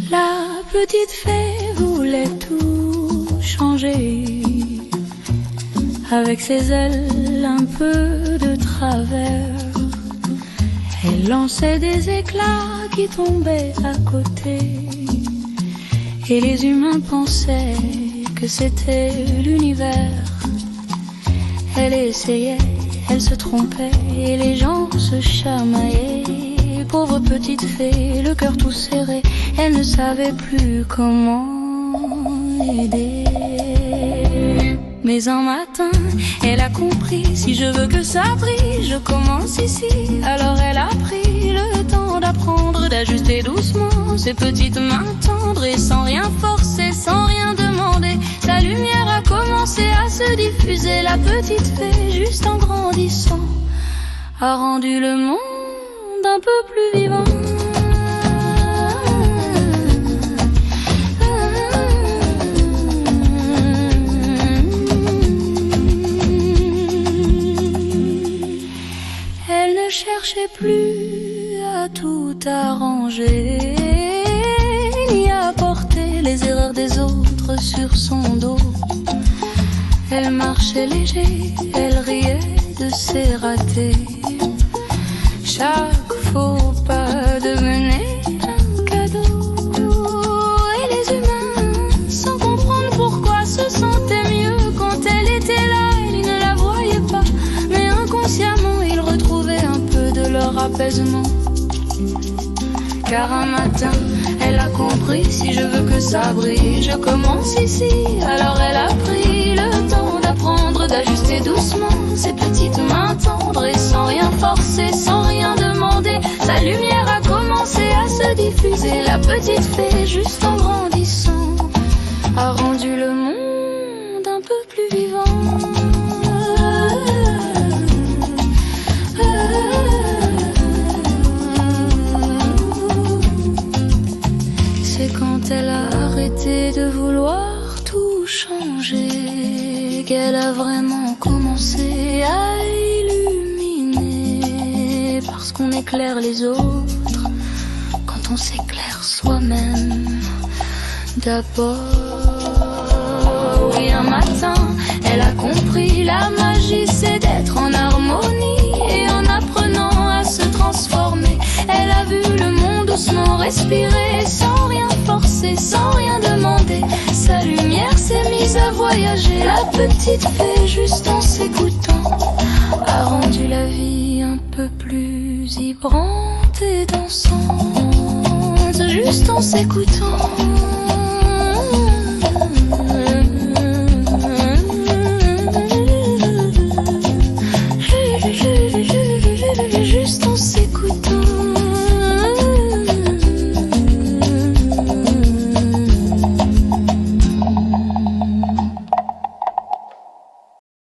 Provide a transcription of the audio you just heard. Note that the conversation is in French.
La petite fée voulait tout changer. Avec ses ailes un peu de travers, elle lançait des éclats qui tombaient à côté. Et les humains pensaient que c'était l'univers. Elle essayait, elle se trompait, et les gens se chamaillaient. Pauvre petite fée, le cœur tout serré, elle ne savait plus comment aider. Mais un matin, elle a compris, si je veux que ça brille, je commence ici. Alors elle a pris le temps d'apprendre, d'ajuster doucement ses petites mains tendres. Et sans rien forcer, sans rien demander, sa lumière a commencé à se diffuser. La petite fée, juste en grandissant, a rendu le monde un peu plus vivant. Elle ne cherchait plus à tout arranger, ni à porter les erreurs des autres sur son dos. Elle marchait léger, elle riait de ses ratés. Chaque faux pas devenait un cadeau. Et les humains, sans comprendre pourquoi, se sentaient mieux quand elle était là. Ils ne la voyaient pas, mais inconsciemment ils retrouvaient un peu de leur apaisement. Car un matin, elle a compris, si je veux que ça brille, je commence ici. Alors elle a pris le temps d'apprendre, d'ajuster doucement ses petites mains tendres. Et sans rien forcer, sans rien demander, sa lumière a commencé à se diffuser. La petite fée, juste en grandissant, a rendu le monde un peu plus vivant. C'est quand elle a arrêté de vouloir tout changer qu'elle a vraiment commencé à illuminer. Parce qu'on éclaire les autres quand on s'éclaire soi-même d'abord. Oui, un matin, elle a compris, la magie c'est d'être en harmonie. Et en apprenant à se transformer, elle a vu le monde doucement respirer, sans rien forcer, sans rien demander. Sa lumière s'est mise à voyager. La petite fée, juste en s'écoutant, a rendu la vie un peu plus vibrante et dansante. Juste en s'écoutant.